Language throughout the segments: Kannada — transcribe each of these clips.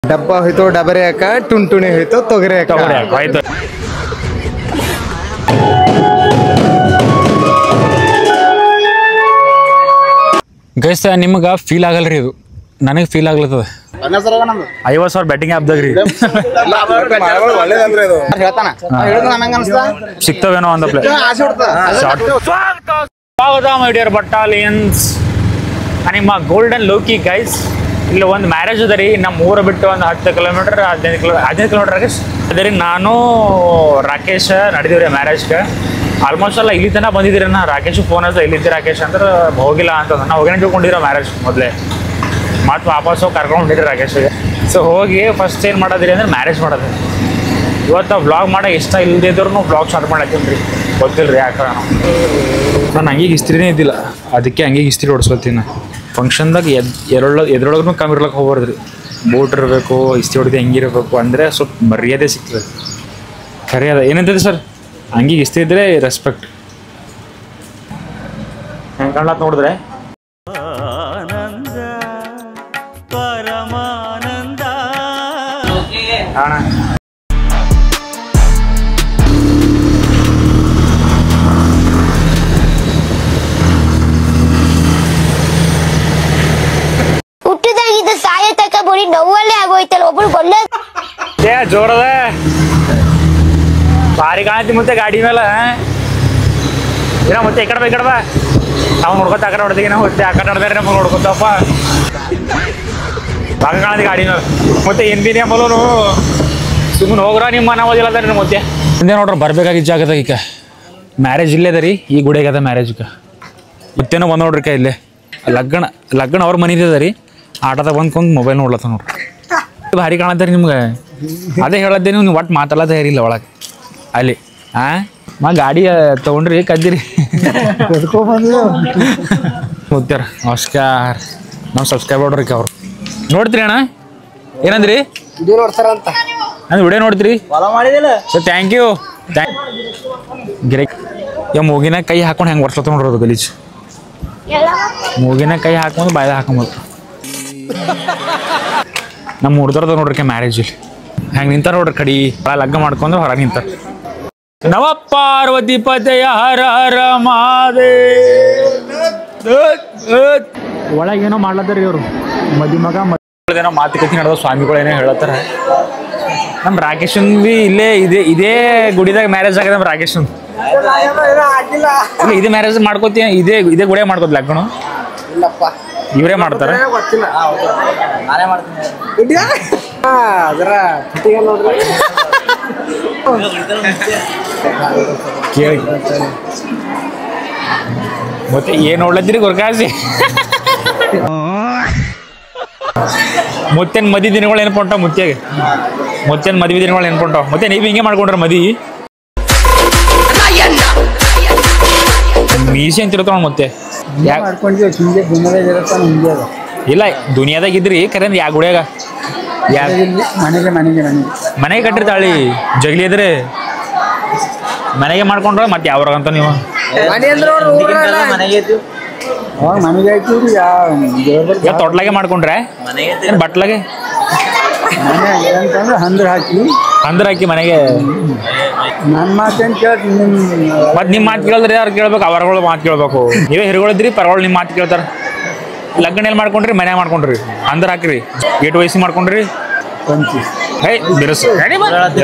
ಡಬ್ಬ ಹೋಯ್ತು ಡಬರಿ ಹಾಕ, ಟುಂಟುಣಿ ಹೋಯ್ತು ತೊಗರಿ ಹಾಕ. ಆಯ್ತು. ಗೈಸ್ ನಿಮ್ಗೆ ಫೀಲ್ ಆಗಲ್ರಿ ಇದು, ನನಗೆ ಫೀಲ್ ಆಗ್ಲತ್ತದ. 50,000 ಬ್ಯಾಟಿಂಗ್ ಆಪ್ದಾಗ್ರಿ ಸಿಗ್ತವೇನೋ ಒಂದು ಪ್ಲೇ. ಸ್ವಾಗತ ಮೈ ಡಿಯರ್ ಬಟಾಲಿಯನ್ಸ್, ನಿಮ್ಮ ಗೋಲ್ಡನ್ ಲೋಕಿ ಗೈಸ್. ಇಲ್ಲಿ ಒಂದು ಮ್ಯಾರೇಜ್ ಅದ ರೀ, ನಮ್ಮ ಊರು ಬಿಟ್ಟು ಒಂದು 10 ಕಿಲೋಮೀಟರ್ 15 ಕಿಲೋಮೀಟರ್ ಅದೇ ರೀ. ನಾನು ರಾಕೇಶ್ ನಡೆದೀವ್ರಿ ಮ್ಯಾರೇಜ್ಗೆ. ಆಲ್ಮೋಸ್ಟ್ ಎಲ್ಲ ಇಲ್ಲಿ ತನಕ ಬಂದಿದ್ದೀರಿ. ನಾ ರಾಕೇಶ್ ಫೋನ್ ಹಚ್ಚ, ಇಲ್ಲಿದ್ದೆ ರಾಕೇಶ್ ಅಂದ್ರೆ ಹೋಗಿಲ್ಲ ಅಂತ ನಾವು ಹೋಗಿ ತಿಳ್ಕೊಂಡಿರೋ ಮ್ಯಾರೇಜ್ ಮೊದಲೇ. ಮತ್ತು ವಾಪಸ್ ಹೋಗಿ ಕರ್ಕೊಂಡು ಹೊಂಟಿದ್ರಿ ರಾಕೇಶ್ಗೆ. ಸೊ ಹೋಗಿ ಫಸ್ಟ್ ಏನು ಮಾಡೋದ್ರಿ ಅಂದ್ರೆ ಮ್ಯಾರೇಜ್ ಮಾಡೋದು. ಇವತ್ತು ವ್ಲಾಗ್ ಮಾಡೋ ಇಷ್ಟ ಇಲ್ಲದಿದ್ರು ವ್ಲಾಗ್ ಸ್ಟಾರ್ಟ್ ಮಾಡತ್ತೀನಿ ರೀ, ಗೊತ್ತಿಲ್ಲ ರೀ ಯಾಕೆ. ನಾನು ಹಂಗೆ ಇಸ್ತ್ರಿನೇ ಇದ್ದಿಲ್ಲ, ಅದಕ್ಕೆ ಹಂಗೆ ಇಸ್ತ್ರಿ ಹೊಡ್ಸ್ಕೊತೀನಿ. ನಾನು ಫಂಕ್ಷನ್ದಾಗ ಎದ್ರೊಳಗೂ ಕಮ್ಮಿ ಇರ್ಲಕ್ಕೆ ಹೋಗ್ಬಾರ್ದ್ರಿ. ಬೋಟ್ ಇರಬೇಕು, ಇಸ್ತ್ರಿ ಹೊಡೆದು ಹೆಂಗಿರಬೇಕು ಅಂದರೆ ಸ್ವಲ್ಪ ಮರ್ಯಾದೆ ಸಿಗ್ತದೆ. ಖರೆ ಅದ ಏನಂತದೆ ಸರ್, ಹಂಗೆ ಇಸ್ತ್ರಿ ಇದ್ರೆ ರೆಸ್ಪೆಕ್ಟ್. ಹೆಂಗೆ ಕಾಣ್ಲತ್ತ ನೋಡಿದ್ರೆ ಅಣ್ಣ ಹುಟ್ಟಿದಾಗಿದ್ದ ಸಾಯ ತಕ ಬರೀ ನೋವಲ್ಲೇ ಆಗೋಯ್ತಲ್ಲ. ಒಬ್ರು ಗೊಲ್ಲ ಜೋರದ ಭಾರಿ ಕಾಣತಿ ಮತ್ತೆ ಗಾಡಿ ಮೇಲೆ ಏನ ಮತ್ತೆ ಈ ಕಡೆ ಬಾ ನಾವು ನೋಡ್ಕೊತ ಆ ಕಡೆ ಹೊಡೆದಿಗೆ ನಾವು ಹೊತ್ತೆ ಆ ಕಡೆ ಹೊಡೆದ್ರೆ ನಮಗೆ ನೋಡ್ಕೊತಪ್ಪ. ಭಾಗ ಕಾಣತಿ ಗಾಡಿ ಮೇಲೆ ಮತ್ತೆ ಏನ್ ಬೀನಿ ಅಂಬಲೋನು ಸುಮ್ಮನೆ ಹೋಗ್ರ ನಿಮ್ಮ ಮನ ಓದಿಲ್ಲ ಮತ್ತೆ ಹಿಂದೆ ನೋಡ್ರಿ. ಬರ್ಬೇಕಾಗಿದ್ದ ಜಾಗದಾಗ ಈಗ ಮ್ಯಾರೇಜ್ ಇಲ್ಲೇ ಅದ ರೀ, ಈ ಗುಡಿಯಾಗ ಅದ ಮ್ಯಾರೇಜ್ಗೆ. ಮತ್ತೇನೋ ಬಂದು ನೋಡ್ರಿ ಕೈ ಇಲ್ಲೇ ಲಗ್ನ ಅವ್ರ ಮನಿದ ರೀ. ಆಟದಾಗ ಬಂದ್ಕೊಂಡು ಮೊಬೈಲ್ ನೋಡ್ಲತ್ತ ನೋಡ್ರಿ, ಭಾರಿ ಕಾಣತ್ತೀರಿ ನಿಮ್ಗೆ. ಅದೇ ಹೇಳದ್ದೆ, ನೀವು ಒಟ್ಟು ಮಾತಾಡೋದೇ ಇರಿಲ್ಲ ಒಳಗೆ ಅಲ್ಲಿ. ಗಾಡಿ ತೊಗೊಂಡ್ರಿ ಕದ್ದಿರಿ ಹೋಗ್ತಾರ. ನಮಸ್ಕಾರ, ನಾವು ಸಬ್ಸ್ಕ್ರೈಬ್ ಮಾಡ್ರಿ ಅವ್ರು. ನೋಡ್ತೀರಿ ಅಣ್ಣ ಏನಂದ್ರಿ ಅಂದ್ರೆ ವಿಡಿಯೋ ನೋಡ್ತೀರಿ. So thank you. ಗಿರಿ ಮೂಗಿನ ಕೈ ಹಾಕೊಂಡು ಹೆಂಗೆ ವರ್ಷ ನೋಡ್ರೋದು ಗಲೀಜ್. ಮೂಗಿನ ಕೈ ಹಾಕೊಂಡು ಬಾಯ್ದ ಹಾಕೊಂಬೋದು. ನಮ್ಮ ಹುಡ್ದರ್ದ ನೋಡ್ರಿ ಮ್ಯಾರೇಜಲ್ಲಿ ಹೆಂಗೆ ನಿಂತಾರ ನೋಡ್ರಿ. ಕಡಿ ಲಗ್ನ ಮಾಡ್ಕೊಂಡ್ರೆ ಹೊರಗೆ ನಿಂತಾರ. ನವ ಪಾರ್ವತಿ ಪತೆಯ ಹರ ಹರ ಒಳಗೇನೋ ಮಾಡ್ಲತ್ತಾರ ಇವರು. ಮದುಮಗ ಮಾತುಕತೆ ನಡೆದ ಸ್ವಾಮಿಗಳೇನೋ ಹೇಳತ್ತಾರ. ನಮ್ಮ ರಾಕೇಶನ್ ಬಿ ಇಲ್ಲೇ ಇದೇ ಗುಡಿದಾಗ ಮ್ಯಾರೇಜ್ ಆಗದ. ನಮ್ಮ ರಾಕೇಶನ್ ಇದೇ ಮ್ಯಾರೇಜ್ ಮಾಡ್ಕೋತಿ, ಇದೇ ಗುಡಿಯಾಗ ಮಾಡ್ಕೋತಿ ಲಗ್ನ. ಇವರೇ ಮಾಡ್ತಾರ. ಕೇಳಿ ಮತ್ತೆ ಏನ್ ನೋಡ್ಲತ್ತೀರಿ ಗುರ್ಕಾಸಿ. ಮುತ್ತೇನ್ ಮದ್ವಿ ದಿನಗಳು ನೆನ್ಪೊಂಟಾವ. ಮುತ್ತೇನ್ ಮದ್ವಿ ದಿನಗಳು ನೆನ್ಪೊಂಟಾವ. ಮತ್ತೆ ನೀವು ಹಿಂಗೆ ಮಾಡ್ಕೊಂಡ್ರ ಮದ್ವಿ ಮೀಸಿ ಅಂತ ಇರ್ತಾವ ಮತ್ತೆ. ಇಲ್ಲ ದುನಿಯಾದಾಗ ಇದ್ರಿ ಕರೆ ಯಾ ಗುಡಿಯಾಗ ಮನೆಗೆ ಕಟ್ಟಿರ್ತಾಳಿ ಜಗಲಿ ಇದ್ರೆ ಮನೆಗೆ ಮಾಡ್ಕೊಂಡ್ರ ಮತ್ತೆ ಯಾವ್ರಾಗಂತ ನೀವು ತೊಟ್ಲಾಗೆ ಮಾಡ್ಕೊಂಡ್ರೆ ಬಟ್ಲಾಗೆ ಅಂದ್ರ ಹಾಕಿ ಮನೆಗೆ. ಮತ್ ನಿಮ್ ಮಾತು ಕೇಳಿದ್ರೆ ಯಾರು ಕೇಳ್ಬೇಕು? ಅವರಗಳು ಮಾತು ಕೇಳ್ಬೇಕು. ನೀವೇ ಹಿರಿಗಳಿದ್ರಿ ಪರಗಳು ನಿಮ್ ಮಾತು ಕೇಳ್ತಾರ. ಲಗ್ನ ಎಲ್ಲಿ ಮಾಡ್ಕೊಂಡ್ರಿ? ಮನೆ ಮಾಡ್ಕೊಂಡ್ರಿ ಅಂದ್ರ ಹಾಕ್ರಿ. 8 ವಯಸ್ಸು ಮಾಡ್ಕೊಂಡ್ರಿ.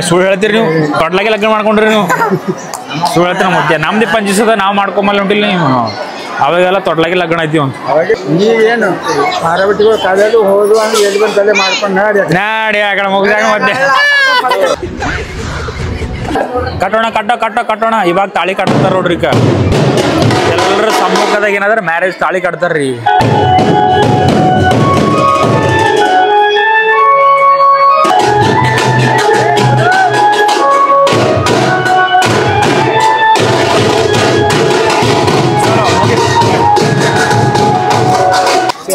ಸುಳ್ಳು ಹೇಳ್ತೀರಿ ನೀವು. ತೊಟ್ಲಾಗೆ ಲಗ್ನ ಮಾಡ್ಕೊಂಡ್ರಿ ನೀವು. ಸುಳ್ಳು ಹೇಳ್ತೀರ ಮತ್ತೆ. ನಮ್ದು ಪಂಚಿಸದ ನಾವು ಮಾಡ್ಕೊಂಬಲ್ಲ ಉಂಟಿಲ್ಲ ನೀವು. ಅವಾಗೆಲ್ಲ ತೊಟ್ಲಾಗೆ ಲಗ್ನ ಐತಿ ಅಂತ ನಾಡಿ ಆ ಕಡೆ ಮುಗಿದಾಗ ಮತ್ತೆ ಕಟ್ಟೋಣ. ಇವಾಗ ತಾಳಿ ಕಟ್ತಾರ ನೋಡ್ರಿ. ಈಗ ಎಲ್ಲರ ಸಮ್ಮುಖದಾಗ ಏನಾದ್ರೆ ಮ್ಯಾರೇಜ್ ತಾಳಿ ಕಟ್ತಾರ್ರಿ.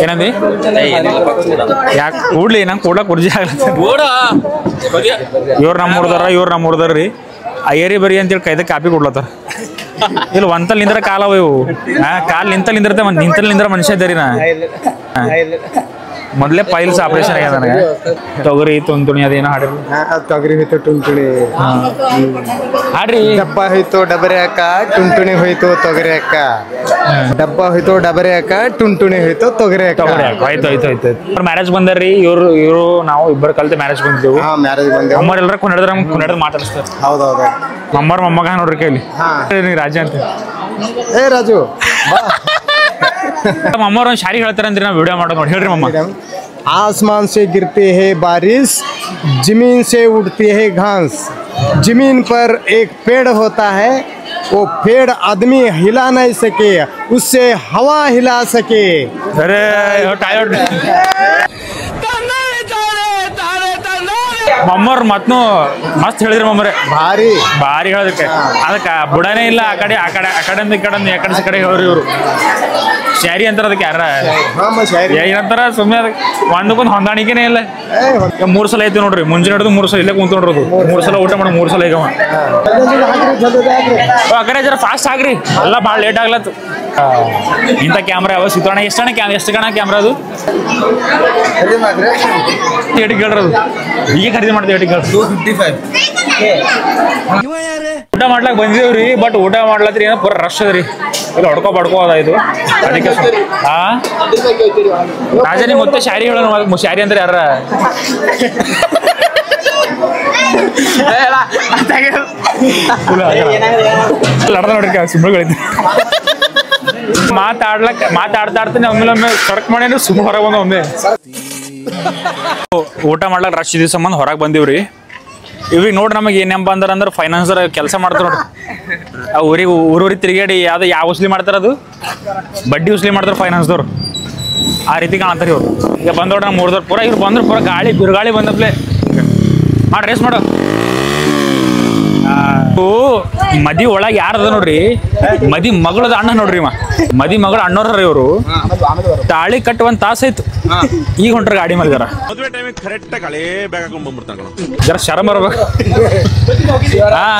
ಏನಂದಿ? ಯಾಕೆ ಕೂಡ್ಲಿ ನಂಗೆ ಕೂಡ್ಲಕ್ ಕುರ್ಜಿ ಆಗ್ಲತ್ತ. ಇವ್ರು ನಮ್ಮೂರ್ದಾರ್ರಿ. ಅಯ್ಯರಿ ಬರಿ ಅಂತೇಳಿ ಕೈದಾಗ ಕಾಪಿ ಕೊಡ್ಲತ್ತಾರ. ಇಲ್ಲಿ ಒಂತಲ್ ನಿಂದ್ರ ಕಾಲವ ಇವು. ಕಾಲ್ ನಿಂತಲ್ ನಿಂದಿರ್ತೆ ನಿಂತಲ್ ನಿಂದ್ರ ಮನುಷ್ಯ ಇದ್ದಾರಿ ನಾ. ಮೊದಲೇ ಪೈಲ್ಸ್ ಆಪರೇಷನ್ ಆಗ್ಯದ ನನಗೆ ತೊಗರಿ ತುಂತುಣಿ ಅದೇನೋ ಹಾಡಿರಿ ತೊಗರಿ ಹೋಯ್ತು ಟುಂಟುಣಿ ಹಾಡ್ರಿ ಡಬ್ಬ ಹೋಯ್ತು ಡಬರಿ ಅಕ್ಕ ಟುಂಟುಣಿ ಹೋಯ್ತು ತೊಗರಿ ಅಕ್ಕ ಡಬ್ಬ ಹೋಯ್ತು ಡಬರಿ ಅಕ್ಕ ಟುಂಟುಣಿ ಹೋಯ್ತು ತೊಗರಿ ಅಕ್ಕ ಆಯ್ತು ಅವ್ರ ಮ್ಯಾರೇಜ್ ಬಂದಾರ್ರಿ ಇವರು ನಾವು ಇಬ್ಬರು ಕಲ್ತೆ ಮ್ಯಾರೇಜ್ ಬಂದಿದ್ದೆವು ಮ್ಯಾರೇಜ್ ಬಂದೆ ಅಮ್ಮರ್ ಎಲ್ಲರ ಕುಣಿಡಿದ್ರೆ ಮಾತಾಡಿಸ್ತಾರೆ ಹೌದೌದು ಮಮ್ಮರ್ ಮೊಮ್ಮಗ ನೋಡ್ರಿ ಕೈಲಿ ರಾಜ ಅಂತ ಏ ರಾಜು ಮಮ್ಮರ್ ಒಂದ್ ಶಾರಿ ಹೇಳ್ತಾರಂದ್ರಿ ನಾವು ವಿಡಿಯೋ ಮಾಡೋದು ನೋಡಿ ಹೇಳ್ರಿ ಮಮ್ಮ आसमान से गिरती है बारिश जमीन से उड़ती है घास जमीन पर एक पेड़ होता है वो पेड़ आदमी हिला नहीं सके उससे हवा हिला सके अरे टायर्ड ಮಮ್ಮರ್ ಮತ್ನು ಮಸ್ತ್ ಹೇಳಿದ್ರಿ ಮಮ್ಮರೆ ಭಾರಿ ಹೇಳೋದಕ್ಕೆ ಅದಕ್ಕ ಬುಡನೇ ಇಲ್ಲ ಆ ಕಡೆ ಈ ಕಡೆ ಹೇಳಿ ಇವ್ರು ಶಾರಿ ಅಂತಾರ ಅದಕ್ಕೆ ಯಾರ ಏನಂತಾರ ಸುಮ್ಮನೆ ಅದಕ್ಕೆ ಒಂದಕ್ಕೊಂದು ಹೊಂದಾಣಿಕೆನೇ ಇಲ್ಲ 3 ಸಲ ಐತಿ ನೋಡ್ರಿ ಮುಂಜಾನೆ ಹಿಡಿದು 3 ಸಲ ಇಲ್ಲೇ ಕುಂತ್ಕೊಂಡ್ರದು 3 ಸಲ ಊಟ ಮಾಡಿ 3 ಸಲ ಈಗ ಆ ಕಡೆ ಜರ ಫಾಸ್ಟ್ ಆಗ್ರಿ ಎಲ್ಲ ಭಾಳ ಲೇಟ್ ಆಗ್ಲತ್ತು ಇಂಥ ಕ್ಯಾಮ್ರಾ ಯಾವ ಸಿಗೋಣ ಎಷ್ಟು ಗಣ ಕ್ಯಾಮ್ರಾ ಅದು ಎಟಿಗೆ ಹೇಳ್ರದು ಈಗ ಖರೀದಿ ಮಾಡ್ತೀವಿ ಎಟಿಗೆ ಊಟ ಮಾಡ್ಲಾಕ್ ಬಂದಿದೇವ್ರಿ ಬಟ್ ಊಟ ಮಾಡ್ಲತ್ರಿ ಏನೋ ಪೂರ ರಶ್ ಅದ್ರಿ ಇಲ್ಲಿ ಹೊಡ್ಕೊ ಅದ ಇದು ಅದಕ್ಕೆ ರಾಜ ನಿಮ್ ಮತ್ತೆ ಶಾರಿ ಹೇಳೋಣ ಶಾರಿ ಅಂದ್ರೆ ಯಾರ ನೋಡ್ರಿ ಸುಮ್ಮನೆ ಮಾತಾಡ್ತಾನೆ ಒಮ್ಮೆ ಸಡಕ್ ಮಾಡಿ ಸುಮ್ಮನೆ ಹೊರಗೆ ಬಂದ ಒಮ್ಮೆ ಊಟ ಮಾಡ್ಲಾಕ ರಶ್ ದಿವಸ ಸಂಬಂಧ ಹೊರಗೆ ಬಂದಿವ್ರಿ ಇವಾಗ ನೋಡ್ರಿ ನಮಗೆ ಏನಪ್ಪ ಅಂದ್ರೆ ಫೈನಾನ್ಸರ್ ಕೆಲಸ ಮಾಡ್ತಾರ ನೋಡ್ರಿ ಆ ಊರಿಗೆ ತಿರುಗಾಡಿ ಯಾವ ಉಸ್ಲಿ ಮಾಡ್ತಾರ ಅದು ಬಡ್ಡಿ ಉಸ್ಲಿ ಮಾಡ್ತಾರ ಫೈನಾನ್ಸ್ದವ್ರು ಆ ರೀತಿ ಕಾಣತ್ತಾರ ಇವ್ರು ಈಗ ಬಂದೋಡ್ರಿ ನಮ್ಮ ಊರ್ದವ್ರು ಪೂರ ಇವ್ರು ಬಂದ್ರೆ ಪೂರ ಬಿರುಗಾಳಿ ಬಂದಪ್ಲೆ ಮಾಡಿ ರೇಸ್ ಮಾಡು ಮದಿ ಒಳಗೆ ಯಾರದ ನೋಡ್ರಿ ಮದಿ ಮಗಳದ ಅಣ್ಣ ನೋಡ್ರಿ ಮದಿ ಮಗಳ ಅಣ್ಣವ್ರ ಇವರು ತಾಳಿ ಕಟ್ಟ 1 ತಾಸ ಆಯ್ತು ಈಗ ಹೊಂಟ್ರ ಗಾಡಿ ಮೇಲೆ ಜರ ಶರಮ್ ಬರ್ಬೇಕು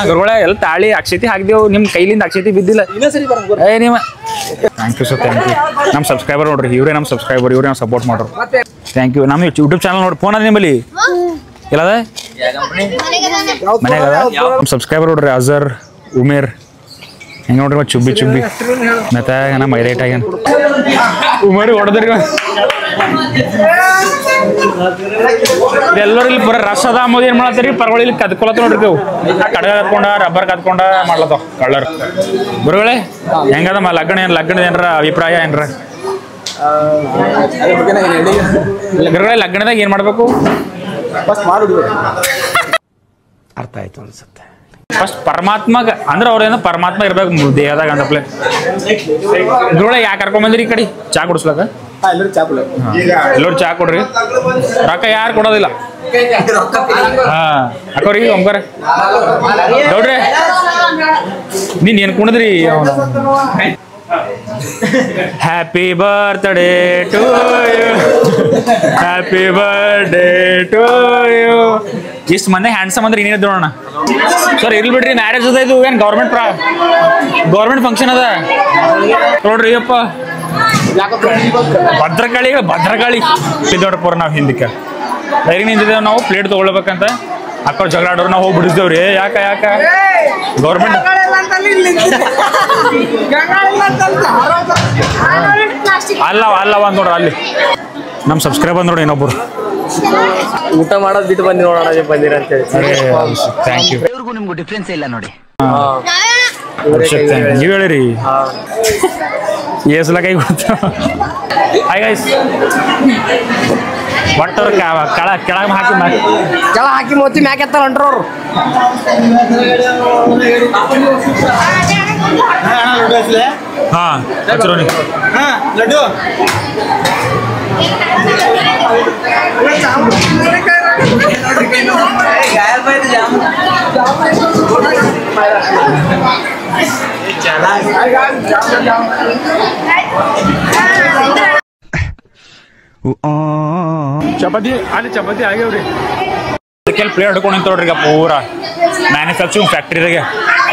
ಗುರುಗಳೇ ಎಲ್ಲ ತಾಳಿ ಅಕ್ಷತಿ ಹಾಕ್ದೇವು ನಿಮ್ ಕೈಲಿಂದ ಅಕ್ಷತಿ ಬಿದ್ದಿಲ್ಲ ನೀವು thank you sir thank you ನಮ್ಮ ಸಬ್ಸ್ಕ್ರೈಬರ್ ನೋಡ್ರಿ ಇವರೇ ನಮ್ಮ ಸಬ್ಸ್ಕ್ರೈಬರ್ ಇವರೇ ನಾವು ಸಪೋರ್ಟ್ ಮಾಡ್ರು ಥ್ಯಾಂಕ್ ಯು ನಮ್ಮ ಯೂಟ್ಯೂಬ್ ಚಾನಲ್ ನೋಡಿ ಫೋನ್ ಅದ ನಿಮ್ಮಲ್ಲಿ ಎಲ್ಲದ ಮನೆಯಾಗದ ನಮ್ಮ ಸಬ್ಸ್ಕ್ರೈಬರ್ ನೋಡ್ರಿ ಅಜರ್ ಉಮೇರ್ ಹೆಂಗ ನೋಡ್ರಿ ಮತ್ತೆ ಚುಬ್ಬಿ ಮತ್ತೆ ನಮ್ಮ ಹೈಲೈಟ್ ಆಗ್ಯಾನ ಉಮೇರ್ ಹೊಡೆದ್ರಿ ಎಲ್ಲರೂ ಇಲ್ಲಿ ಬರ ರಸ ಅದ ಅಂಬೋದು ಏನ್ ಮಾಡತ್ತೀರಿ ಪರವಾಗಿ ಇಲ್ಲಿ ಕದ್ಕೊಳತ್ತ ನೋಡ್ರಿ ನೀವು ಕಡಗ ಕತ್ಕೊಂಡ ರಬ್ಬರ್ ಕತ್ಕೊಂಡ ಮಾಡ್ಲತ್ತಾವ ಕಳ್ಳರ್ ಗುರುಗಳೇ ಹೆಂಗದ ಲಗ್ನದ ಏನ್ರ ಅಭಿಪ್ರಾಯ ಏನ್ರ ಗುರುಗಳೇ ಲಗ್ನದಾಗ ಏನ್ ಮಾಡ್ಬೇಕು ಅರ್ಥ ಆಯ್ತು ಅನ್ಸುತ್ತೆ ಫಸ್ಟ್ ಪರಮಾತ್ಮಗ ಅಂದ್ರೆ ಅವ್ರೇನೋ ಪರಮಾತ್ಮ ಇರ್ಬೇಕು ದೇಹದಾಗ ಅಂತಪ್ಲೆ ಗುರುಗಳೇ ಯಾಕೆ ಕರ್ಕೊಂಡ್ ಬಂದ್ರಿ ಈ ಕಡೆ ಚಾ ಕುಡಿಸ್ಲಕ ಎಲ್ಲರೂ ಚಾ ಕೊಡ್ರಿ ರೊಕ್ಕ ಯಾರು ಕೊಡೋದಿಲ್ಲ ಅಕ್ಕವ್ರಿಗೆ ಒಮ್ಗಾರ ನೋಡ್ರಿ ನೀನ್ ಏನ್ ಕುಣದ್ರಿ ಅವನು happy birthday to you happy birthday to you ಇಷ್ಟು ಮಂದಿ ಹ್ಯಾಂಡ್ಸಮ್ ಅಂದ್ರೆ ಇನ್ನೇನು ನೋಡೋಣ ಸರ್ ಇರ್ಲಿ ಬಿಡ್ರಿ ಮ್ಯಾರೇಜ್ ಅದ ಇದು ಏನ್ ಗೌರ್ಮೆಂಟ್ ಫಂಕ್ಷನ್ ಅದ ನೋಡ್ರಿ ಅಪ್ಪ ಭದ್ರಕಾಳಿ ಬಿದ್ದೋಡ್ಪುರ ನಾವು ಹಿಂದಕ್ಕೆ ಡೈರಿ ನಿಂತಿದ್ದೇವೆ ನಾವು ಪ್ಲೇಟ್ ತಗೊಳ್ಬೇಕಂತ ಅಕ್ಕ ಜಗಳ ಆಡೋರು ನಾವು ಹೋಗಿ ಬಿಡಿಸ್ದೇವ್ರಿ ಯಾಕ ಗೌರ್ಮೆಂಟ್ ಅಲ್ಲ ಒಂದ್ ನೋಡ್ರಿ ಅಲ್ಲಿ ನಮ್ ಸಬ್ಸ್ಕ್ರೈಬರ್ ನೋಡಿ ಇನ್ನೊಬ್ರು ಊಟ ಮಾಡೋದ್ ಬಿಟ್ಟು ಬಂದಿ ನೋಡೋಣ ಬಂದಿರ ಅಂತ ಹೇಳಿ ಥ್ಯಾಂಕ್ ಯು ನಿಮ್ಗೂ ಡಿಫ್ರೆನ್ಸ್ ಇಲ್ಲ ನೋಡಿ ನೀವ್ ಹೇಳಿರಿ ಏಸಲ ಕೈ ಗೊತ್ತ ಹಾಯ್ ಗೈಸ್ ಬಟ್ಟವ್ರ ಕೆಳಗೆ ಹಾಕಿ ಮೋತಿ ಮ್ಯಾಕ್ ಎತ್ತಾರ ಹೊಂಟ್ರವ್ರು ಹಾ ಹಚ್ರೋನಿ ಲಡ್ಡು ಚಪಾತಿ ಆಗ್ಯಾವ್ರಿ ಅದಕ್ಕೆ ಪ್ಲೇಟ್ ಹಿಡ್ಕೊಂಡು ನಿಂತವ್ರಿ ಈಗ ಪೂರಾ ಮ್ಯಾನುಫ್ಯಾಕ್ಚರಿಂಗ್ ಫ್ಯಾಕ್ಟ್ರಿದಾಗೆ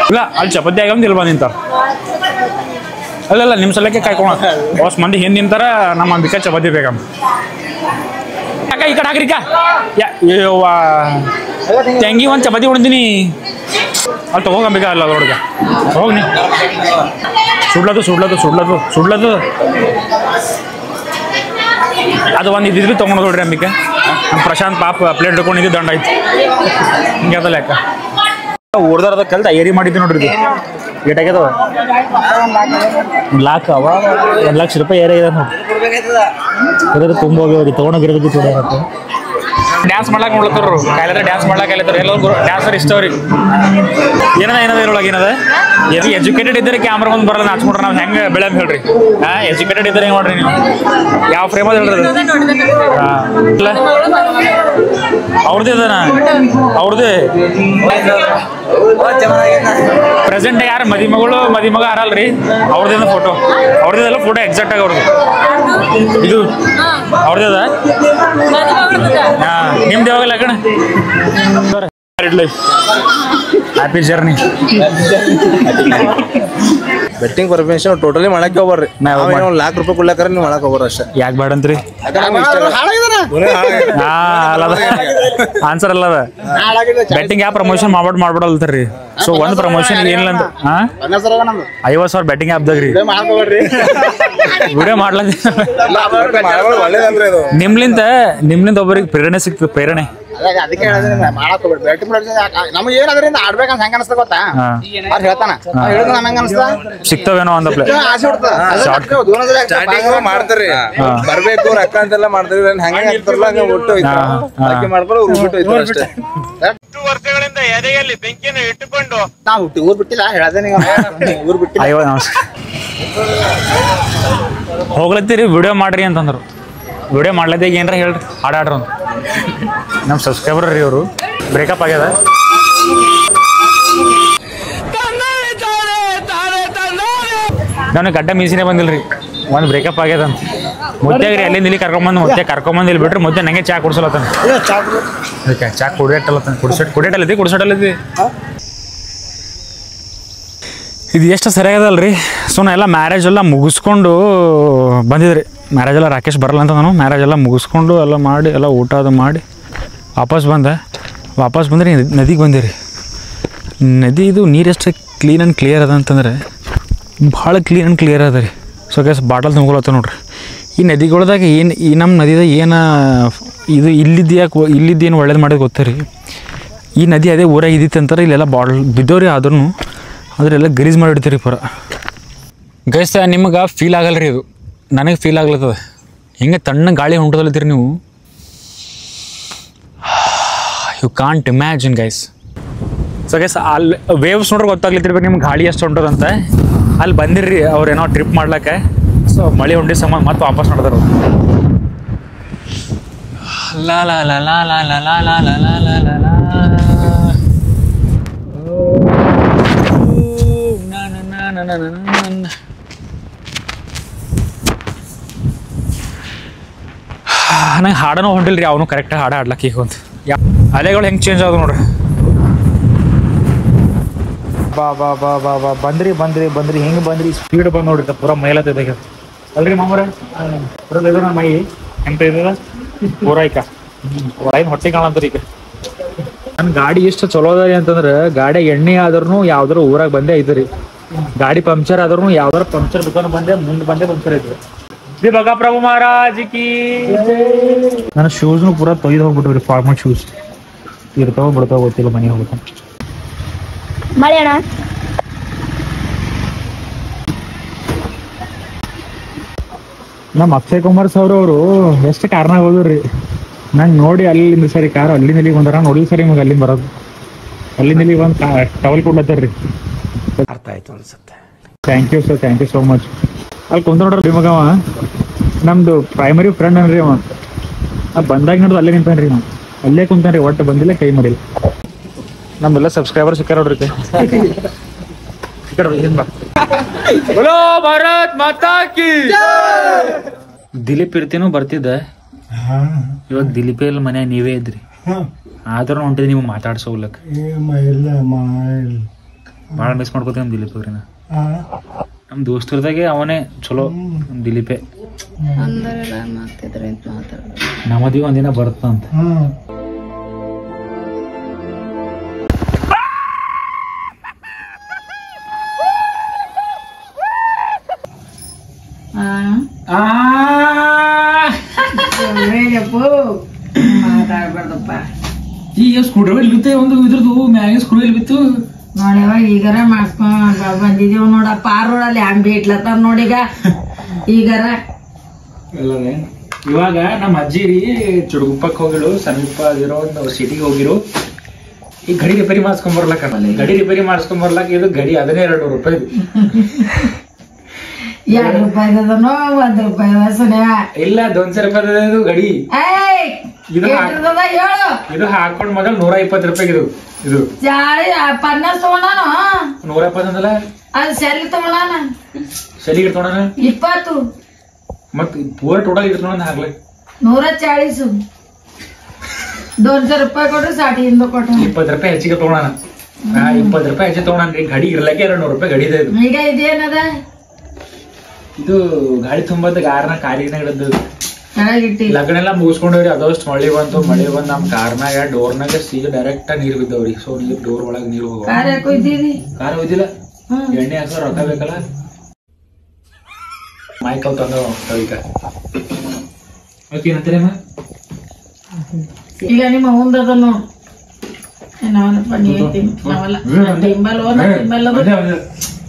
ಇಲ್ಲ ಅಲ್ಲಿ ಚಪಾತಿ ಆಗ್ಯಾವ ಇಲ್ಲಿ ಬಂದು ನಿಂತಾರ ಅಲ್ಲ ನಿಮ್ಮ ಸಲಕ್ಕೆ ಕಾಯ್ಕೊಳ ಹೊಸ ಮಂದಿ ಹಿಂದೆ ನಿಂತಾರ ನಮ್ಮ ಅಂಬಿಕಾ ಚಪಾತಿ ಬೇಕಮ್ಮ ಅಕ್ಕ ಈ ಕಡೆ ಹಾಕ್ರಿಕ ತಂಗಿ ಒಂದು ಚಪಾತಿ ಹೊಡ್ತೀನಿ ಅಲ್ಲಿ ತಗೋಗಂಬೇಕ ಅಲ್ಲ ನೋಡ್ಗ ಹೋಗಿ ನೀ ಸುಡ್ಲದು ಅದು ಒಂದು ಇದ್ದಿದ್ರು ತೊಗೊಂಡು ನೋಡ್ರಿ ಅಂಬಿಕೆ ನಮ್ಮ ಪ್ರಶಾಂತ್ ಪಾಪ ಪ್ಲೇಟ್ ಹಿಡ್ಕೊಂಡಿದ್ದು ದಂಡ ಆಯ್ತು ಹಿಂಗೆ ಅದಲ್ಲ ಯಾಕ ಓಡ್ದಾರದ ಕಲ್ತ ಏರಿ ಮಾಡಿದ್ದು ನೋಡ್ರಿ ಏಟಾಗ್ಯದವ ಲಾಕ್ ಅವ 1 ಲಕ್ಷ ರೂಪಾಯಿ ಏರಿ ಇದೆ ನೋಡಿ ತುಂಬ ಹೋಗಿ ತೊಗೊಂಡೋಗಿರೋದಕ್ಕೆ ಡ್ಯಾನ್ಸ್ ಮಾಡ್ಲಾಕ ನೋಡ್ಲತ್ತಾರ ಕಾಯಿಲೆ ಡ್ಯಾನ್ಸ್ ಮಾಡ್ಲಾಕ ಎಲ್ಲರೂ ಡ್ಯಾನ್ಸರ್ ಇಷ್ಟ ಅವ್ರಿಗೆ ಏನದ ಇದ್ರೊಳಗೆ ಏನದ ಎಜುಕೇಟೆಡ್ ಇದ್ದರೆ ಕ್ಯಾಮ್ರಾ ಮುಂದೆ ಬರಲ್ಲ ನಾಚ್ಕೊಂಡ್ರೆ ನಾವು ಹೆಂಗೆ ಬೆಳೆ ಅಂತ ಹೇಳ್ರಿ ಎಜುಕೇಟೆಡ್ ಇದ್ದರೆ ಹೆಂಗೆ ಮಾಡ್ರಿ ನೀವು ಯಾವ ಫ್ರೇಮಲ್ಲಿ ಹೇಳ್ರಿ ಇಲ್ಲ ಅವ್ರದ್ದೇ ಅದನ ಅವ್ರದ್ದೇ ಪ್ರೆಸೆಂಟ್ ಯಾರು ಮದಿಮಗ ಯಾರಲ್ರಿ ಅವ್ರದ್ದೇನ ಫೋಟೋ ಅವ್ರದ್ದೇಲ್ಲ ಫೋಟೋ ಎಕ್ಸಾಕ್ಟ್ ಆಗಿ ಅವ್ರದ್ದು ಇದು ಅವ್ರದ್ದೇ ಅದ ನಿಮ್ದು ಯಾವಾಗಲ್ಲ ಕಣ life happy journey betting permission totally ಮಾಡಕ್ಕೆ ಹೋಗ್ಬರ್ರಿ ನಾವು $1 ಲಕ್ಷ ಕೊಡ್ಲಾಕ ನೀವು ಮಾಡಕ್ಕೆ ಹೋಗ್ಬಾರ ಅಷ್ಟೇ ಯಾಕೆ ಬೇಡ ಅಂತ್ರಿ ಆನ್ಸರ್ ಅಲ್ಲ ಬೆಟ್ಟಿಂಗ್ ಯಾವ ಪ್ರಮೋಷನ್ ಮಾಡ್ಬಿಡಲ್ತಾರ್ರಿ ಸೊ ಒಂದು ಪ್ರಮೋಷನ್ ಏನಿಲ್ಲ ಅಂತ 50,000 ಬೆಟ್ಟಿಂಗ್ ಆಪ್ದಾಗ್ರಿ ವಿಡಿಯೋ ಮಾಡ್ಲ ನಿಮ್ಲಿಂದ ಒಬ್ಬರಿಗೆ ಪ್ರೇರಣೆ ಸಿಕ್ತು ಪ್ರೇರಣೆ ಅದಕ್ಕೆ ನಮ್ಗೆ ಏನದ್ರಿಂದ ಆಡ್ಬೇಕಂತ ಹೆಂಗ ಅನ್ಸ್ತ ಗೊತ್ತಾ ಅವ್ರು ಹೇಳ್ತಾನ ನಮ್ಗೆ ಅನ್ಸ್ತ ಸಿಗ್ತಾವೇನೋ ಅಂದ ಮಾಡ್ತಾರ್ರಿ ಬರ್ಬೇಕು ರೊಕ್ಕ ಅಂತೆಲ್ಲ ಮಾಡ್ತಾರ ಹೆಂಗ ಒಟ್ಟು ಮಾಡ್ಕೊಂಡು ಅಷ್ಟೇ ವರ್ಷಗಳಿಂದ ಎದೆಯಲ್ಲಿ ಬೆಂಕಿಯನ್ನು ಇಟ್ಟುಕೊಂಡು ನಾವು ಊರ್ ಬಿಟ್ಟಿಲ್ಲ ಹೇಳ್ದೇನೆ ಊರ್ ಬಿಟ್ಟಿಲ್ಲ ಹೋಗ್ಲತ್ತೀರಿ ವಿಡಿಯೋ ಮಾಡ್ರಿ ಅಂತಂದ್ರು ವಿಡಿಯೋ ಮಾಡ್ಲದಾಗ ಏನ್ರ ಹೇಳ್ರಿ ಹಾಡಾಡ್ರಿ ಅಂತ ನಮ್ಮ ಸಬ್ಸ್ಕ್ರೈಬರ್ ರೀ ಅವರು ಬ್ರೇಕಪ್ ಆಗ್ಯದ ನನಗೆ ಗಡ್ಡ ಮೀಸಿನೇ ಬಂದಿಲ್ರಿ ಒಂದು ಬ್ರೇಕಪ್ ಆಗ್ಯದ ಅಂತ ಮುತ್ತೆಗ್ರಿ ಅಲ್ಲಿಂದ ಇಲ್ಲಿ ಕರ್ಕೊಂಬಂದು ಇಲ್ಲಿ ಬಿಟ್ರೆ ಮುದ್ದೆ ನಂಗೆ ಚಾ ಕುಡ್ಸಲತ್ತಾನ ಅದಕ್ಕೆ ಚಾ ಕುಡಿಸೋಟಲ್ಲೈತಿ ಇದು ಎಷ್ಟು ಸರಿಯಾಗದಲ್ರಿ ಸೊ ನಾ ಎಲ್ಲ ಮ್ಯಾರೇಜ್ ಎಲ್ಲ ಮುಗಿಸ್ಕೊಂಡು ಬಂದಿದ್ರಿ ಮ್ಯಾರೇಜ್ ಎಲ್ಲ ರಾಕೇಶ್ ಬರಲ್ಲ ಅಂತ ನಾನು ಮ್ಯಾರೇಜ್ ಎಲ್ಲ ಮುಗಿಸ್ಕೊಂಡು ಎಲ್ಲ ಮಾಡಿ ಎಲ್ಲ ಊಟ ಅದು ಮಾಡಿ ವಾಪಸ್ ಬಂದ್ರೆ ನದಿಗೆ ಬಂದಿರಿ ನದಿ ಇದು ನೀರು ಎಷ್ಟು ಕ್ಲೀನ್ ಆ್ಯಂಡ್ ಕ್ಲಿಯರ್ ಅದ ಅಂತಂದರೆ ಭಾಳ ಕ್ಲೀನ್ ಆ್ಯಂಡ್ ಕ್ಲಿಯರ್ ಅದ ರೀ ಸೊ ಗ್ಯಾಸ್ ಬಾಟಲ್ ತುಂಬ್ಕೊಳತ್ತ ನೋಡ್ರಿ ಈ ನದಿಗಳ್ದಾಗ ಈ ನಮ್ಮ ನದಿದಾಗ ಏನು ಇದು ಇಲ್ಲಿದ್ದೇನು ಒಳ್ಳೇದು ಮಾಡೋದು ಗೊತ್ತಾ ಈ ನದಿ ಅದೇ ಊರಾಗ ಇದ್ದಿತ್ತು ಅಂತಾರೆ ಇಲ್ಲೆಲ್ಲ ಬಾಟಲ್ ಬಿದ್ದವ್ರಿ ಆದ್ರೂ ಅದರೆಲ್ಲ ಗಲೀಜು ಮಾಡಿಡ್ತೀರಿ ಪೂರ ಗೈಸ್ ನಿಮಗೆ ಫೀಲ್ ಆಗಲ್ಲ ರೀ ಇದು ನನಗೆ ಫೀಲ್ ಆಗ್ಲತ್ತದ ಹಿಂಗೆ ತಣ್ಣ ಗಾಳಿ ಹೊಂಟದಲ್ಲತ್ತೀರಿ ನೀವು you can't imagine guys so guys ಅಲ್ಲಿ ವೇವ್ಸ್ ನೋಡ್ರೆ ಗೊತ್ತಾಗ್ಲಿತ್ತಿರ್ಬೇಕು ನಿಮ್ಗೆ ಗಾಳಿ ಎಷ್ಟು ಹೊಂಟದಂತ ಅಲ್ಲಿ ಬಂದಿರ್ರಿ ಅವ್ರೇನೋ ಟ್ರಿಪ್ ಮಾಡ್ಲಿಕ್ಕೆ ಸೊ ಮಳೆ ಹೊಂಡಿ ಸಂಬಂಧ ಮತ್ತೆ ವಾಪಸ್ ನೋಡಿದ್ರು ಲಾ ಲಾ ಲಾ ಲಾ ಲಾ ಲಾ ಲಾ ಲಾ ಲಾ ಲಾ ಲಾ ಲಾ ಲಾ ನಂಗೆ ಹಾಡನೂ ಹೊಂಟಿಲ್ರಿ ಅವನು ಕರೆಕ್ಟಾಗಿ ಹಾಡ ಹಾಡ್ಲಕ್ಕೆ ಈಗ ಒಂದು ಅಲೆಗಳು ಹೆಂಗೆ ಚೇಂಜ್ ಆದವು ನೋಡ್ರಿ ಬಾ ಬಂದ್ರಿ ಹೆಂಗೆ ಬಂದ್ರಿ ಸ್ಪೀಡ್ ಬಂದು ನೋಡ್ರಿ ಪೂರ ಮೈಲತ್ತಿದ್ದಾಗ ಅಲ್ರಿ ಮಾಮೂರ ಪೂರ ನನ್ನ ಮೈ ಎಂತ ಇದ್ದದ ಪೂರ ಈಗ ಏನು ಹೊಟ್ಟೆ ಕಾಣಂತ್ರಿ ಈಗ ನನ್ನ ಗಾಡಿ ಎಷ್ಟು ಚಲೋ ಅದ ಅಂತಂದ್ರೆ ಗಾಡಿ ಎಣ್ಣೆ ಆದ್ರೂ ಯಾವ್ದಾರು ಊರಾಗ ಬಂದೇ ಐತ್ರಿ ಗಾಡಿ ಪಂಕ್ಚರ್ ಆದ್ರೂ ಯಾವ್ದಾರು ಪಂಕ್ಚರ್ ದುಕಾನ ಮುಂದೆ ಪಂಕ್ಚರ್ ಐತ್ರಿ ಶ್ರೀ ಬಗ ಪ್ರಭು ಮಹಾರಾಜ್ ಕಿ ನನ್ನ ಶೂಸ್ನು ಪೂರಾ ತೊಯ್ದು ಹೋಗ್ಬಿಟ್ರಿ ಫಾರ್ಮಲ್ ಶೂಸ್ ಇರ್ತಾವ ಬಿಡ್ತಾವ ಗೊತ್ತಿಲ್ಲ ಮನೆಗೆ ಹೋಗ್ಬೇಕು ಮಳೆ ಅಣ್ಣ ನಮ್ಮ ಅಕ್ಷಯ್ ಕುಮಾರ್ ಸರ್ ಅವರು ಎಷ್ಟು ಕಾರಣ ಹೋದ್ರಿ ನಂಗೆ ನೋಡಿ ಅಲ್ಲಿಂದ ಸರಿ ಕಾರ್ ಅಲ್ಲಿಂದ ಇಲ್ಲಿಗೆ ಬಂದಾರ ನೋಡಿ ಸರಿ ನಿಮಗೆ ಅಲ್ಲಿಂದ ಬರೋದು ಅಲ್ಲಿಂದ ಇಲ್ಲಿಗೆ ಒಂದು ಟವಲ್ ಕೊಡ್ಲತ್ತಾರ್ರಿ ಅರ್ಥ ಆಯ್ತು ಅನ್ಸುತ್ತೆ thank you sir thank you so much ಅಲ್ಲಿ ಕುಂತ ನೋಡ್ರಿ ಮಗವ ನಮ್ದು ಪ್ರೈಮರಿ ಫ್ರೆಂಡ್ ಅನ್ರಿ ಅವ ಬಂದಾಗ ನೋಡ್ದು ಅಲ್ಲೇ ನಿಂತಾನ್ರಿ ನಾವು ಅಲ್ಲೇ ಕುಂತಾನ್ರಿ ಒಟ್ಟು ಬಂದಿಲ್ಲ ಕೈ ಮಾಡಿಲ್ಲ ನಮ್ಮೆಲ್ಲ ಸಬ್ಸ್ಕ್ರೈಬರ್ ಸಿಕ್ಕಾರ ನೋಡ್ರಿ ಭಾರತ್ ಮಾತಾ ಕಿ ದಿಲೀಪ್ ಇರ್ತೀನೋ ಬರ್ತಿದ್ದ ಇವಾಗ ದಿಲೀಪೇ ಇಲ್ಲ ಮನೆ ನೀವೇ ಇದ್ರಿ ಆದ್ರೂ ಹೊಂಟಿದ್ ನೀವು ಮಾತಾಡ್ಸೋಗ್ಲಕ್ ಭಾಳ ಮಿಸ್ ಮಾಡ್ಕೋತೀವಿ ನಮ್ ದಿಲೀಪ್ ಅವ್ರಿ ನಮ್ ದೋಸ್ತರದಾಗೆ ಅವನೇ ಚಲೋ ದಿಲೀಪೇ ಅಂದರೆಲ್ಲ ಮಾಡ್ತಿದ್ರೆ ಅಂತ ಮಾತಾಡೋದು. ನಮ್ಮದಿ ಒಂದಿನ ಬರುತ್ತಂತ. ಮಾತಾಡ್ಬಾರ್ದಪ್ಪ. ಈಗ ಸ್ಕ್ರೂ ಡ್ರೈವರ್ ಇರುತ್ತೆ ಒಂದು ಇದ್ರದ್ದು ಮ್ಯಾಗ ಸ್ಕ್ರೂ ಎಲ್ಲಿ ಬಿತ್ತು ನೋಡ್ಯವ ಈಗಾರ ಮಾಡ್ಕೊಂಡ್ ಬಂದಿದೀವ್ ನೋಡಪ್ಪ. ಆ ರೋಡಲ್ಲಿ ಅಂಗಡಿ ಇಟ್ಲತ್ತ ನೋಡೀಗ ಈಗಾರ. ಇವಾಗ ನಮ್ಮ ಅಜ್ಜಿರಿ ಚುಡುಗುಪ್ಪಕ್ಕೆ ಹೋಗಿರು, ಸಮೀಪ ಇರೋ ಒಂದು ಸಿಟಿಗೆ ಹೋಗಿರು. ಈ ಗಡಿ ರಿಪೇರಿ ಮಾಡಿಸ್ಕೊಂಡ್ ಬರ್ಲಕ್ಕ. ಗಡಿ ರಿಪೇರಿ ಮಾಡಿಸ್ಕೊಂಡ್ ಬರ್ಲಕ್ಕ ಇದು ಗಡಿ ಅದನ್ನೇ 200 ರೂಪಾಯಿ. 2 ರೂಪಾಯಿದನೋ 1 ರೂಪಾಯಿ ವಸನೆ ಇಲ್ಲ 200 ರೂಪಾಯಿ ಇದು ಗಡಿ. ಇದು ಹಾಕೊಂಡ್ ಮಗ 120 ರೂಪಾಯಿ. ಇದು ಜಾಳಿ 50 ತಗೊಂಡಾನು. 120 ಅಂದಲ್ಲ ಅದು ಸೆಲ್ ತಗೊಂಡಾನ. ಸಲಿಗೆ ತೊಗೊಂಡ 20 ಮತ್ ಪೂರ ಟೋಟಲ್ ಇದ್ರ ನೋಡ ಹಾಕ್ಲಿ 140. 200 ರೂಪಾಯಿ ಕೊಟ್ರು 60 ಕೊಟ್ಟು 20 ರೂಪಾಯಿ ಹೆಚ್ಚಿಗೆ ತಗೊಳಣ. 20 ರೂಪಾಯಿ ಹೆಚ್ಚಿಗೆ ತಗೊಳನ್ರಿ. ಗಡಿ ಇರ್ಲಕ್ಕೆ 200 ರೂಪಾಯಿ ಗಡಿ ಇದೆ. ಈಗ ಇದೇನದ ಇದು ಗಾಡಿ ತುಂಬದ ಗಾರ್ನ ಕಾರಿನ ಹಿಡಿದು ಕೆಳಗಿಟ್ಟಿ ಲಗ್ನ ಎಲ್ಲ ಮುಗಿಸ್ಕೊಂಡವ್ರಿ. ಅದಷ್ಟು ಮಳೆ ಬಂತು. ಮಳೆ ಬಂದ್ ನಮ್ ಕಾರ್ನಾಗ ಡೋರ್ನಾಗ ಸೀದಾ ಡೈರೆಕ್ಟ್ ನೀರ್ ಬಿದ್ದವ್ರಿ. ಸೊ ನೀರ್ ಡೋರ್ ಒಳಗ್ ನೀರ್ ಹೋಗ. ಕಾರ್ ಯಾಕೆ ಒಯ್ದಿರಿ? ಕಾರ್ ಹೋಯ್ದಿಲ್ಲ, ಎಣ್ಣೆ ಹಾಕೋ ರೊಕ್ಕ ಬೇಕಲ್ಲ. ಮೈಕಲ್ ತಂದ ಈಗ ಏನಂತೀರಮ್ಮ? ಈಗ ನಿಮ್ಮ ಮುಂದದ ನೋಡು. ನಾವಲ್ಲಪ್ಪ ನೀವೇ ನಾವಲ್ಲ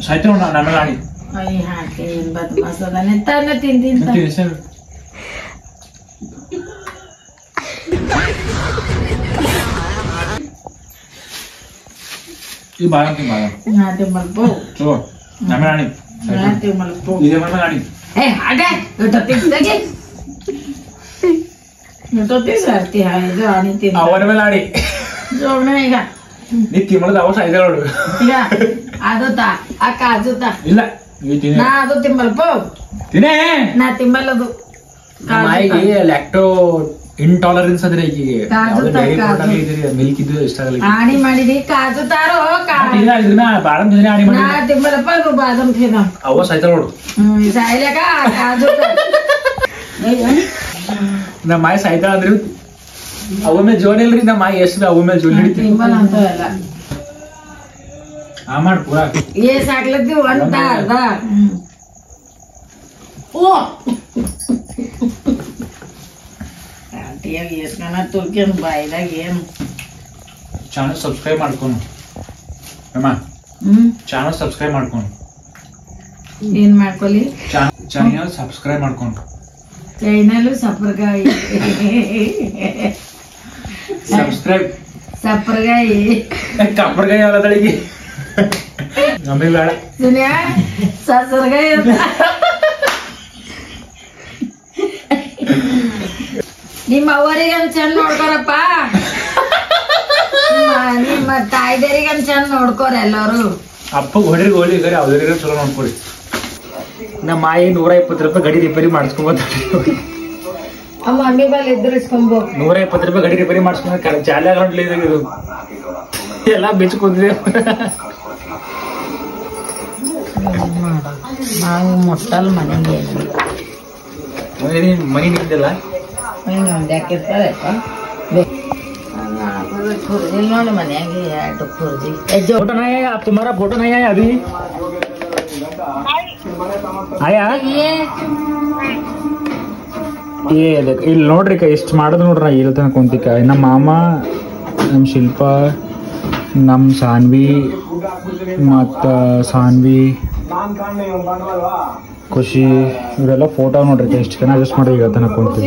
ಸಾಯ್ತ ನಮ್ಗೆ ಆಡಿ ಹಾಕಿ ಬದ್ ಮಸಾಲೆ ತಾನ ತಿಂತ ಈ ಬಾಳಂತಿ ಬಾಳ ನಾಟಿ ಮಲ್ಪು ಚಲೋ ನಮ್ಗೆ ಆಡಿ ನಾಟಿ ಮಲ್ಪು ಇದೇ ಮನೆ ಆಡಿ. ಏ ಹಾಗೆ ಊಟಕ್ಕೆ ಊಟಕ್ಕೆ ಸರ್ತಿ ಇದು ಆಣಿ ತಿಂತ ಅವನ ಮೇಲೆ ಆಡಿ ಜೋಗ್ನ ಈಗ ನೀ ತಿಮ್ಮಳದ ಅವ ಸಾಯ್ದ ನೋಡು. ಈಗ ಅದುತ್ತಾ ಅಕ್ಕ ಅದುತ್ತಾ ಇಲ್ಲ ನಾ ಅದು ತಿಂಬಲ್ಪ ತಿನ್ನೇ. ನಾ ತಿಂಬಲ್ಲದು ಮಾಯಿಗೆ ಲ್ಯಾಕ್ಟೋ ಇಂಟಾಲರೆನ್ಸ್ ಅಂದ್ರೆ ಈಗ ಮಿಲ್ಕ್ ಇದ್ದು ಇಷ್ಟ ಆಗಲ್ಲ. ಆಣಿ ಮಾಡಿದಿ ಕಾಜು ತಾರೋ ಇದನ್ನ ಬಾಳಂ ದಿನ ಆಡಿ ಮಾಡಿ ನಾ ತಿಂಬಲ್ಲಪ್ಪ ಅದು ಬಾದಾಮ್ ತಿನ್ನ ಅವ ಸಾಯ್ತ ನೋಡು. ಸಾಯ್ಲಕ ಕಾಜು ನಮ್ಮ ಮಾಯಿ ಸಾಯ್ತಾಳ ಅಂದ್ರಿ. ಅವ ಮೇಲೆ ಜೋನ್ ಇಲ್ರಿ. ನಮ್ಮ ಮಾಯಿ ಎಷ್ಟು ಅವ ಮೇಲೆ ಜೋನ್ ಹಿಡಿತೀವಿ. ತಿಂಬಲ್ಲ ಅಂತ ಎಲ್ಲ ಆ ಮಾಡ್ ಪೂರಾ ಏಸ್ ಹಾಕ್ಲತ್ತಿ ಒಂದ ಅರ್ಧ. ಓ ಎಸ್ಕನ ತುರ್ಕೇನು ಬಾಯಿದಾಗ ಏನು ಚಾನಲ್ ಸಬ್ಸ್ಕ್ರೈಬ್ ಮಾಡ್ಕೊಂಡು ಅಮ್ಮ ಚಾನಲ್ ಸಬ್ಸ್ಕ್ರೈಬ್ ಮಾಡ್ಕೊಂಡು ಏನ್ ಮಾಡ್ಕೊಲಿ? ಚಾನಲ್ ಸಬ್ಸ್ಕ್ರೈಬ್ ಮಾಡ್ಕೊಂಡು ಚೈನಲ್ ಸಪ್ಪರ್ಗಾಯಿ ಸಬ್ಸ್ಕ್ರೈಬ್ ಸಪ್ಪರ್ಗಾಯಿ ಕಪ್ಪರ್ಗಾಯಿ ಅಲ್ಲದಳಿಗೆ ನಮಗೆ ಬೇಡ. ಸುನಿಯ ಸಸರ್ಗಾಯಿ ಅಂತ ನಿಮ್ಮ ಅವರಿಗೆ ಚಂದ ನೋಡ್ಕೊರಪ್ಪ. ನಿಮ್ಮ ತಾಯ್ದೇರಿಗೆ ಚಂದ ನೋಡ್ಕೋರ ಎಲ್ಲರೂ. ಅಪ್ಪ ಹೊಡ್ರಿ ಗೋಲಿ ಗರಿ ಅವ್ರಿಗೆ ಚಲೋ ನೋಡ್ಕೊಡಿ. ನಮ್ಮ ಮಾಯಿ 120 ರೂಪಾಯಿ ಗಡಿ ರಿಪೇರಿ ಮಾಡಿಸ್ಕೊಂಬ. ಆ ಮಮ್ಮಿ ಬಲ್ ಇದ್ರು ಇಸ್ಕೊಂಬೋ. 120 ರೂಪಾಯಿ ಗಡಿ ರಿಪೇರಿ ಮಾಡಿಸ್ಕೊಂಬ. ಜಾಲ ಗಂಟ್ಲಿ ಇದು ಎಲ್ಲ ಬಿಚ್ಕೊಂಡಿದೆ. ನಾವು ಮುಟ್ಟಲ್ ಮನೆಗೆ ಮನಿ ನಿಂತಿಲ್ಲ ಯಾಕಿರ್ತಾರೆ ನೋಡಿ ಮನೆಯಾಗೆ 2 ಕುರ್ಜಿ. फोटो नहीं आया आप तुम्हारा फोटो नहीं आया अभी आया ये देख ಇಲ್ಲಿ ನೋಡ್ರಿ ಎಷ್ಟು ಮಾಡೋದು ನೋಡ್ರಿ. ಇಲ್ಲಿ ತನಕ ಕುಂತಿಕ ನಮ್ಮ ಮಾಮ, ನಮ್ಮ ಶಿಲ್ಪ, ನಮ್ಮ ಸಾನ್ವಿ ಮತ್ತ ಸಾನ್ವಿ ಖುಷಿ ಇವರೆಲ್ಲ ಫೋಟೋ ನೋಡ್ರಿ ಎಷ್ಟು ಚೆನ್ನಾಗಿ ಅಡ್ಜಸ್ಟ್ ಮಾಡಿ ಈಗ ತನಕ ಕುಂತಿ.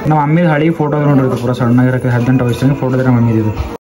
ನಮ್ಮ ಮಮ್ಮಿದ ಹಳಿ ಫೋಟೋ ನೋಡ್ರಿ ಪೂರ ಸಣ್ಣಗಿರಕ್ಕೆ 18 ವಯಸ್ಸಿನ ಫೋಟೋ ನಮ್ಮ ಮಮ್ಮಿದು.